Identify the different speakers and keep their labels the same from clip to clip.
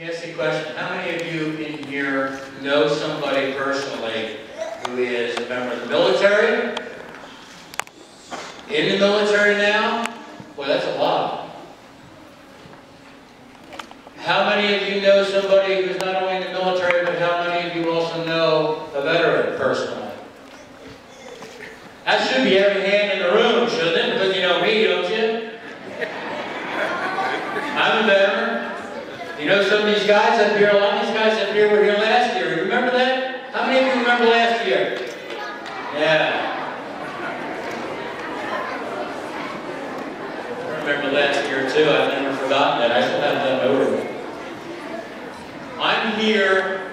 Speaker 1: Let me ask you a question. How many of you in here know somebody personally who is a member of the military? In the military now? Well, that's a lot. How many of you know somebody who's not only in the military, but how many of you also know a veteran personally? That should be every hand in the room, shouldn't it? Because you know me, don't you? I'm a veteran. You know some of these guys up here, a lot of these guys up here were here last year. You remember that? How many of you remember last year? Yeah. I remember last year too. I've never forgotten that. I still haven't done over. I'm here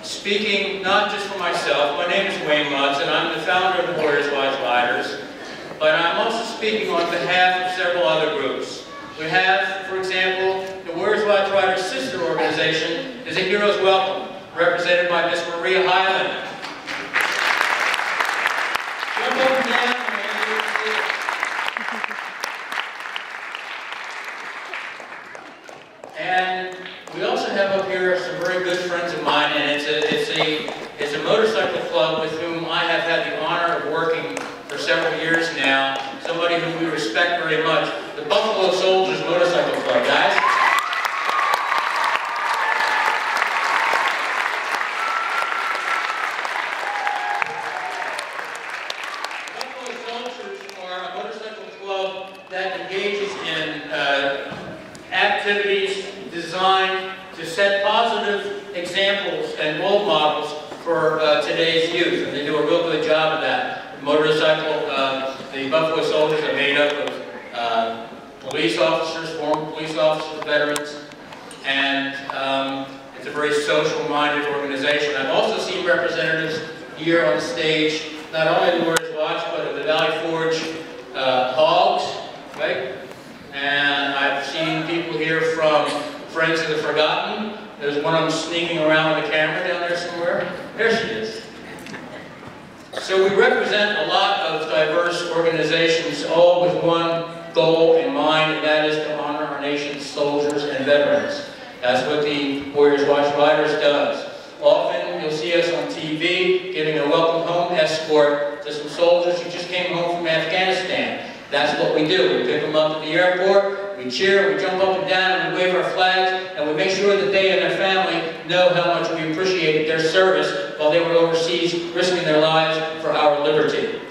Speaker 1: speaking not just for myself. My name is Lutz, and I'm the founder of the Warriors Watch Riders. But I'm also speaking on behalf of several other groups. We have, for example, the Warriors Watch Riders sister organization is a Hero's Welcome, represented by Miss Maria Highland. Jump up and down, and we also have up here some very good friends of mine, and it's a motorcycle club with whom I have had the honor of working for several years now. Somebody whom we respect very much, the Buffalo Soldiers Motorcycle Club, guys. Buffalo Soldiers are a motorcycle club that engages in activities designed to set positive examples and role models for today's youth, and they do a real good job of that. The Buffalo Soldiers are made up of police officers, former police officers, veterans, and it's a very social-minded organization. I've also seen representatives here on stage, not only of the Warriors Watch, but of the Valley Forge Hogs, right? And I've seen people here from Friends of the Forgotten. There's one of them sneaking around with a camera down there somewhere. There she is. So we represent a lot of diverse organizations, all with one goal in mind, and that is to honor our nation's soldiers and veterans. That's what the Warriors Watch Riders does. Often you'll see us on TV giving a welcome home escort to some soldiers who just came home from Afghanistan. That's what we do. We pick them up at the airport, we cheer, we jump up and down, and we wave our flags, and we make sure that they and their family know how much we appreciated their service while they were overseas risking their lives for our liberty.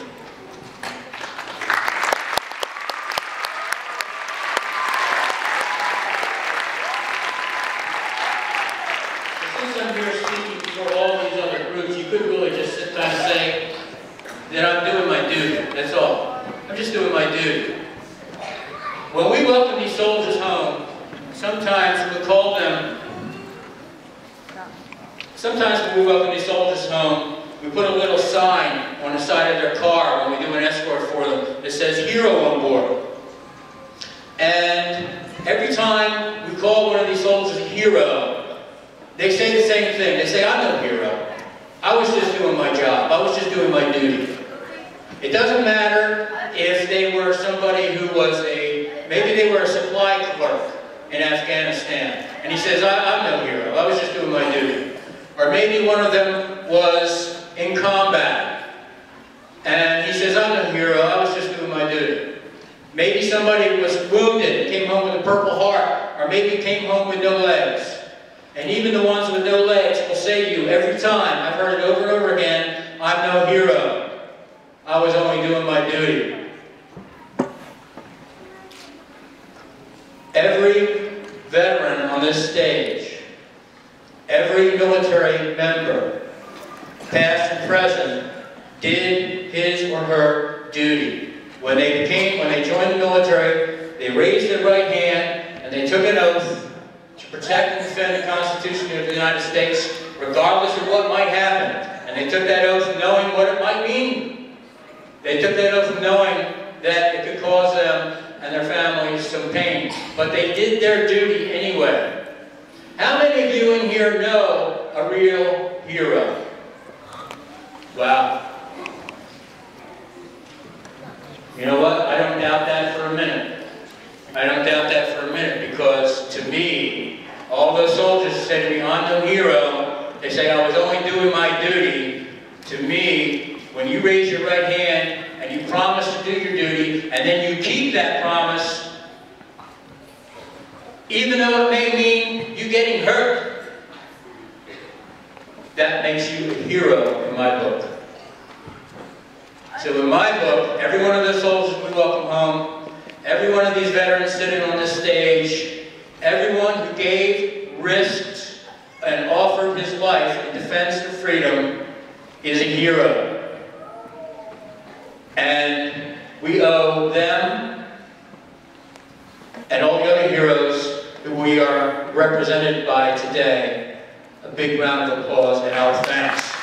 Speaker 1: Since I'm here speaking for all these other groups, you could really just sit down and say that I'm doing my duty. That's all. I'm just doing my duty. When we welcome these soldiers home, sometimes we call them, when we welcome these soldiers home, we put a little sign on the side of their car when we do an escort for them that says "Hero on board." And every time we call one of these soldiers a hero, they say the same thing. They say, "I'm no hero. I was just doing my job. I was just doing my duty." It doesn't matter if they were somebody who was maybe they were a supply clerk in Afghanistan, and he says, I'm no hero, I was just doing my duty. Or maybe one of them was in combat, and he says, I'm no hero, I was just doing my duty. Maybe somebody was wounded, came home with a Purple Heart, or maybe came home with no legs. And even the ones with no legs will say to you every time, I've heard it over and over again, I'm no hero. I was only doing my duty. Every veteran on this stage, every military member, past and present, did his or her duty. When they joined the military, they raised their right hand and they took an oath to protect and defend the Constitution of the United States, regardless of what might happen. And they took that oath knowing what it might mean. They took that oath knowing that it could cause them and their families some pain. But they did their duty anyway. How many of you in here know a real hero? Wow. You know what? I don't doubt that for a minute. I don't doubt that for a minute, because to me, all those soldiers said to me, "I'm no hero." They say, "I was only doing my duty." To me, when you raise your right hand and you promise to do your duty, and then you keep that promise, even though it may mean you getting hurt, that makes you a hero in my book. So in my book, every one of those soldiers we welcome home, every one of these veterans sitting on this stage, everyone who gave, risked, and offered his life in defense of freedom is a hero. And we owe them and all the other heroes who we are represented by today a big round of applause and our thanks.